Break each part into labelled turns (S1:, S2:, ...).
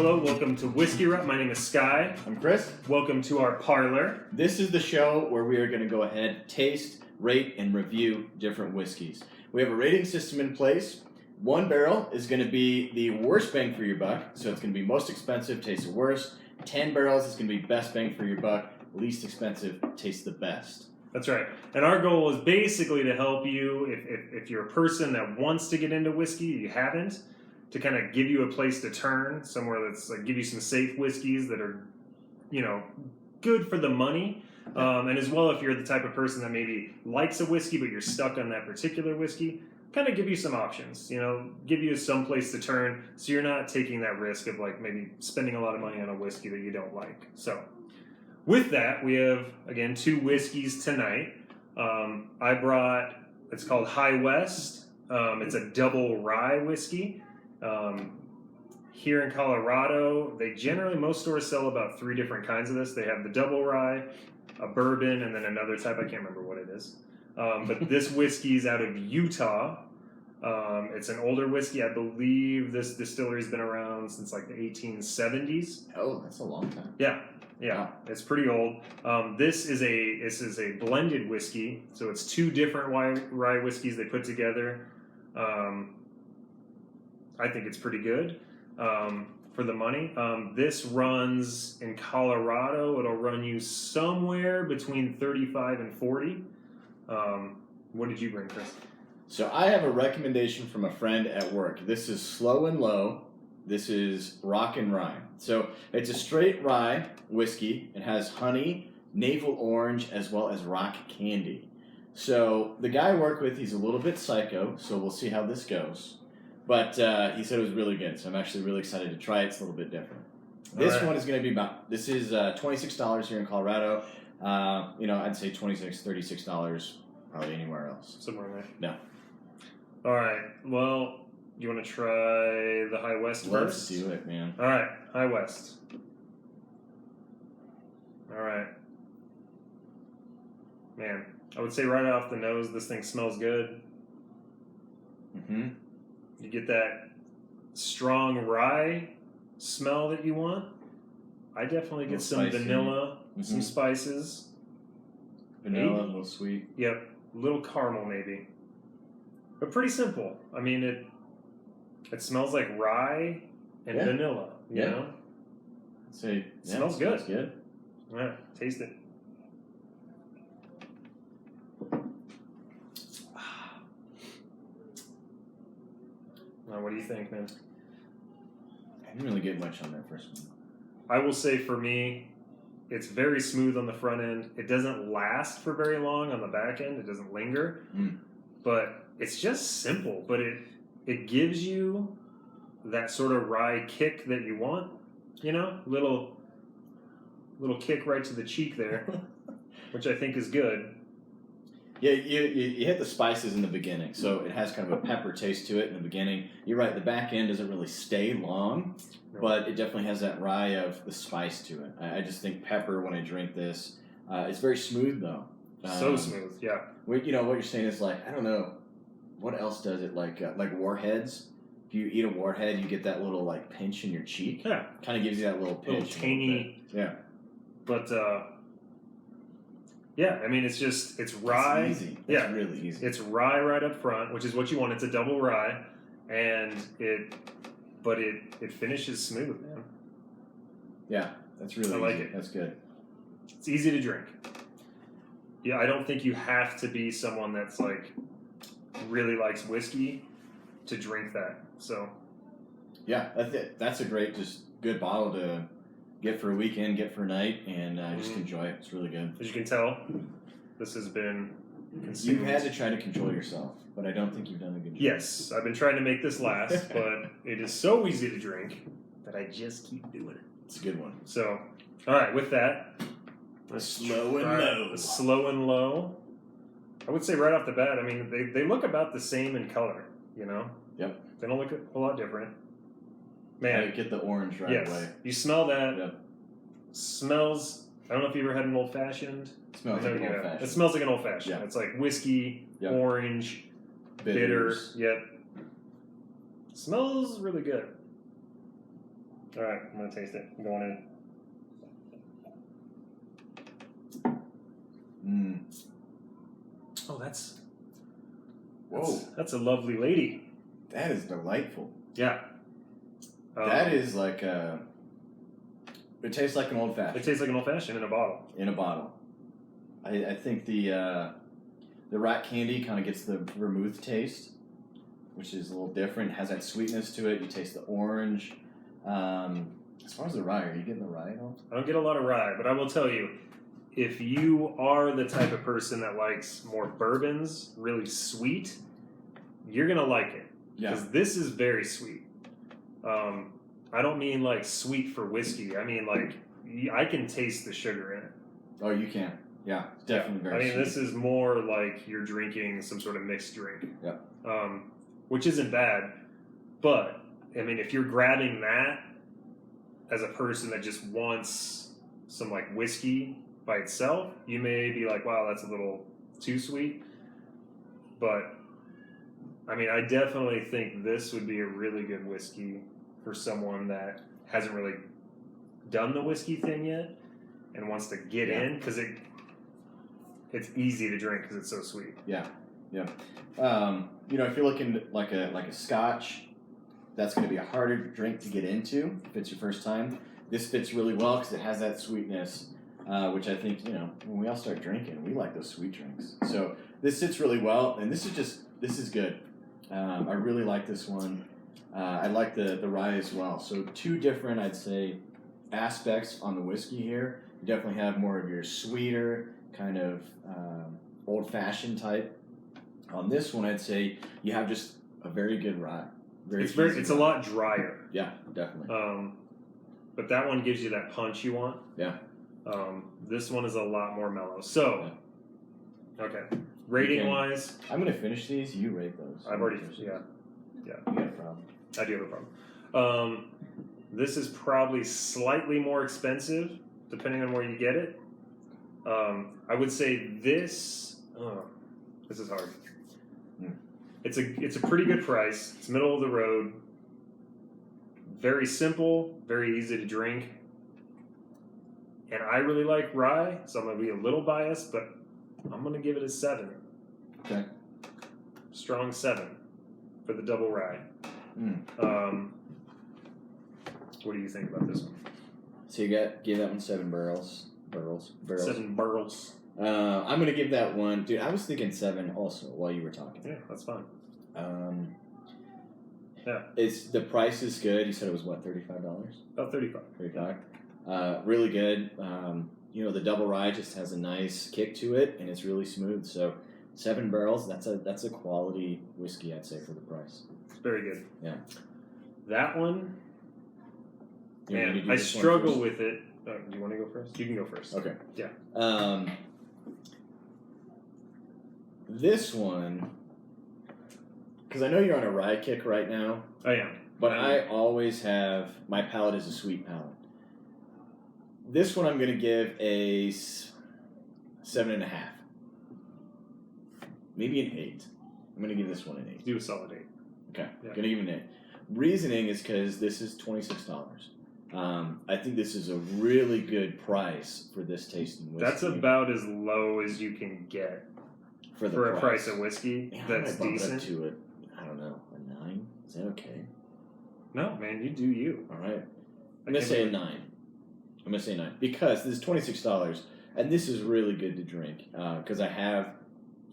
S1: Hello, welcome to Whiskey-Rut. My name is Skye.
S2: I'm Chris.
S1: Welcome to our parlor.
S2: This is the show where we are going to go ahead, taste, rate, and review different whiskeys. We have a rating system in place. 1 barrel is going to be the worst bang for your buck, so it's going to be most expensive, tastes the worst. 10 barrels is going to be best bang for your buck, least expensive, tastes the best.
S1: That's right. And our goal is basically to help you, if you're a person that wants to get into whiskey, you haven't, to kind of give you a place to turn, somewhere that's like give you some safe whiskeys that are, good for the money. And as well, if you're the type of person that maybe likes a whiskey, but you're stuck on that particular whiskey, kind of give you some options, give you some place to turn so you're not taking that risk of like maybe spending a lot of money on a whiskey that you don't like. So with that, we have, again, 2 whiskeys tonight. I brought, it's called High West. It's a double rye whiskey. Here in Colorado, most stores sell about 3 different kinds of this. They have the double rye, a bourbon, and then another type. I can't remember what it is. But this whiskey's out of Utah. It's an older whiskey. I believe this distillery's been around since like the 1870s.
S2: Oh, that's a long time.
S1: Yeah, it's pretty old. This is a blended whiskey, so it's 2 different rye whiskeys they put together. I think it's pretty good for the money. This runs in Colorado. It'll run you somewhere between 35 and 40. What did you bring, Chris?
S2: So I have a recommendation from a friend at work. This is Slow and Low. This is Rock and Rye. So it's a straight rye whiskey. It has honey, navel orange, as well as rock candy. So the guy I work with, he's a little bit psycho, so we'll see how this goes. But he said it was really good, so I'm actually really excited to try it. It's a little bit different. This one is going to be this is $26 here in Colorado. I'd say $26, $36 probably anywhere else.
S1: Somewhere there.
S2: No.
S1: All right. Well, you want to try the High West first?
S2: Let's do it, man.
S1: All right. High West. All right. Man, I would say right off the nose, this thing smells good.
S2: Mm-hmm.
S1: You get that strong rye smell that you want. I definitely get some vanilla, some spices.
S2: Vanilla, a little sweet.
S1: Yep, a little caramel maybe. But pretty simple. I mean, it smells like rye and vanilla, you know?
S2: I'd say,
S1: it smells good.
S2: Smells good.
S1: Yeah, taste it. Now, what do you think, man?
S2: I didn't really get much on that first one.
S1: I will say for me, it's very smooth on the front end. It doesn't last for very long on the back end. It doesn't linger. But it's just simple. But it gives you that sort of rye kick that you want. Little kick right to the cheek there, which I think is good.
S2: Yeah, you hit the spices in the beginning, so it has kind of a pepper taste to it in the beginning. You're right, the back end doesn't really stay long, but it definitely has that rye of the spice to it. I just think pepper when I drink this. It's very smooth though.
S1: So smooth, yeah.
S2: What you're saying is like, I don't know, what else does it like warheads? If you eat a warhead, you get that little like pinch in your cheek.
S1: Yeah.
S2: Kind of gives you that little pinch.
S1: Little tangy.
S2: Yeah.
S1: But yeah, I mean, it's rye.
S2: It's easy.
S1: Yeah,
S2: it's really easy.
S1: It's rye right up front, which is what you want. It's a double rye, and it finishes smooth, man.
S2: Yeah, that's really
S1: I like
S2: easy.
S1: it.
S2: That's good.
S1: It's easy to drink. Yeah, I don't think you have to be someone that's like really likes whiskey to drink that. So
S2: yeah, that's a great, just good bottle to get for a weekend, get for a night, and just enjoy it. It's really good.
S1: As you can tell, this has been consumed.
S2: You've had to try to control yourself, but I don't think you've done a good job.
S1: Yes, I've been trying to make this last, but it is so easy to drink that I just keep doing it.
S2: It's a good one.
S1: So, all right, with that,
S2: slow and low.
S1: The slow and low. I would say right off the bat, I mean, they look about the same in color,
S2: Yep.
S1: They don't look a whole lot different. Man.
S2: Get the orange right away.
S1: You smell that.
S2: Yep.
S1: Smells, I don't know if you ever had an old-fashioned.
S2: It smells like an old-fashioned.
S1: It smells like an old-fashioned.
S2: Yeah.
S1: It's like whiskey, orange, bitter.
S2: Bitters.
S1: Yep. Smells really good. All right, I'm gonna taste it. I'm going in. Oh, that's a lovely lady.
S2: That is delightful.
S1: Yeah.
S2: That is like a. It tastes like an old fashioned.
S1: It tastes like an old fashioned in a bottle.
S2: In a bottle. I think the rat candy kind of gets the vermouth taste, which is a little different. It has that sweetness to it. You taste the orange. As far as the rye, are you getting the rye at all?
S1: I don't get a lot of rye, but I will tell you, if you are the type of person that likes more bourbons, really sweet, you're gonna like it.
S2: Yeah.
S1: Because this is very sweet. I don't mean like sweet for whiskey. I mean like I can taste the sugar in it.
S2: Oh, you can. Yeah, definitely very sweet.
S1: This is more like you're drinking some sort of mixed drink.
S2: Yeah.
S1: Which isn't bad, but I mean, if you're grabbing that as a person that just wants some like whiskey by itself, you may be like, wow, that's a little too sweet. But I mean, I definitely think this would be a really good whiskey for someone that hasn't really done the whiskey thing yet and wants to get in, because it's easy to drink because it's so sweet.
S2: Yeah, yeah. If you're looking like a Scotch, that's going to be a harder drink to get into if it's your first time. This fits really well because it has that sweetness, which I think when we all start drinking, we like those sweet drinks. So this sits really well, and this is good. I really like this one. I like the rye as well. So two different, I'd say, aspects on the whiskey here. You definitely have more of your sweeter kind of old-fashioned type. On this one, I'd say you have just a very good rye. It's a lot drier.
S1: Yeah,
S2: definitely.
S1: But that one gives you that punch you want.
S2: Yeah.
S1: This one is a lot more mellow. So, okay, rating wise,
S2: I'm gonna finish these. You rate those.
S1: I've already. Yeah.
S2: You got a problem.
S1: I do have a problem. This is probably slightly more expensive, depending on where you get it. I would say this. This is hard. It's a pretty good price. It's middle of the road. Very simple, very easy to drink. And I really like rye, so I'm gonna be a little biased, but I'm gonna give it a 7.
S2: Okay.
S1: Strong 7 for the double rye. What do you think about this one?
S2: So you give that one 7 barrels.
S1: 7 barrels.
S2: I'm gonna give that one, dude. I was thinking 7 also while you were talking.
S1: Yeah, that's fine.
S2: Yeah. The price is good. You said it was what, $35?
S1: About 35.
S2: 35. Really good. The double rye just has a nice kick to it, and it's really smooth. So 7 barrels. That's a quality whiskey, I'd say, for the price.
S1: It's very good.
S2: Yeah.
S1: That one. Man, I struggle with it. Do you want to go first? You can go first.
S2: Okay.
S1: Yeah.
S2: This one, because I know you're on a rye kick right now.
S1: I am.
S2: But I always have, my palate is a sweet palate. This one I'm going to give a 7.5. Maybe an 8. I'm going to give this one an 8.
S1: Do a solid 8.
S2: Okay. Yeah. Going to give it an 8. Reasoning is because this is $26. I think this is a really good price for this tasting whiskey.
S1: That's about as low as you can get for a price of whiskey.
S2: Man,
S1: that's decent.
S2: Up to it, I don't know, a 9? Is that okay?
S1: No, man, you do you.
S2: All right. I'm going to say a 9. I'm going to say 9 because this is $26 and this is really good to drink because I have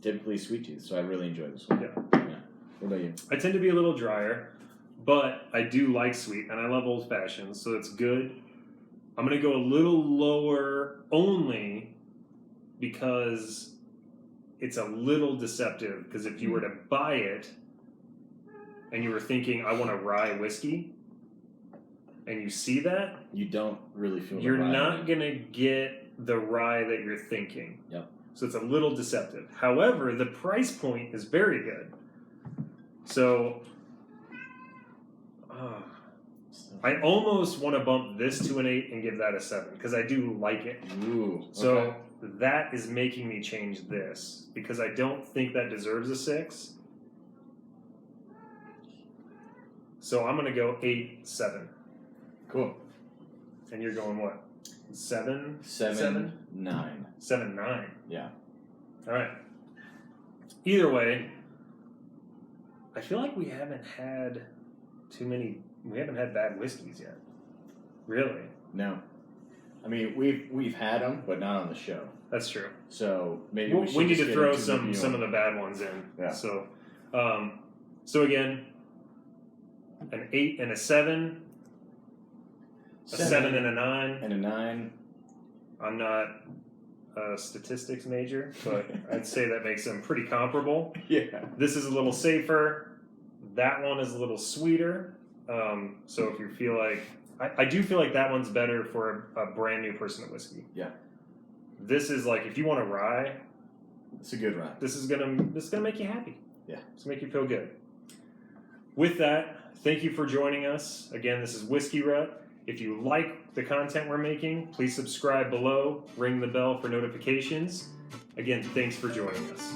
S2: typically sweet tooth, so I really enjoy this one.
S1: Yeah.
S2: What about you?
S1: I tend to be a little drier, but I do like sweet and I love old fashions, so it's good. I'm going to go a little lower only because it's a little deceptive, because if you were to buy it and you were thinking, I want a rye whiskey, and you see that,
S2: you don't really feel
S1: you're not going to get the rye that you're thinking.
S2: Yep.
S1: So it's a little deceptive. However, the price point is very good. So I almost want to bump this to an 8 and give that a 7 because I do like it.
S2: Ooh.
S1: So
S2: okay.
S1: That is making me change this because I don't think that deserves a 6. So I'm going to go 8, 7.
S2: Cool.
S1: And you're going what? 7?
S2: 9.
S1: 7-9.
S2: Yeah.
S1: All right. Either way, I feel like we haven't had bad whiskeys yet. Really?
S2: No. I mean, we've had them, but not on the show.
S1: That's true.
S2: So maybe
S1: we need to throw some
S2: reviewing.
S1: of the bad ones in.
S2: Yeah.
S1: So, so again, an 8 and a 7, a 7 and a 9,
S2: and a 9.
S1: I'm not a statistics major, but I'd say that makes them pretty comparable.
S2: Yeah.
S1: This is a little safer. That one is a little sweeter. So if you feel like, I do feel like that one's better for a brand new person at whiskey.
S2: Yeah.
S1: This is like, if you want a rye,
S2: It's a good rye.
S1: this is gonna make you happy.
S2: Yeah.
S1: It's gonna make you feel good. With that, thank you for joining us. Again, this is Whiskey-Rut. If you like the content we're making, please subscribe below, ring the bell for notifications. Again, thanks for joining us.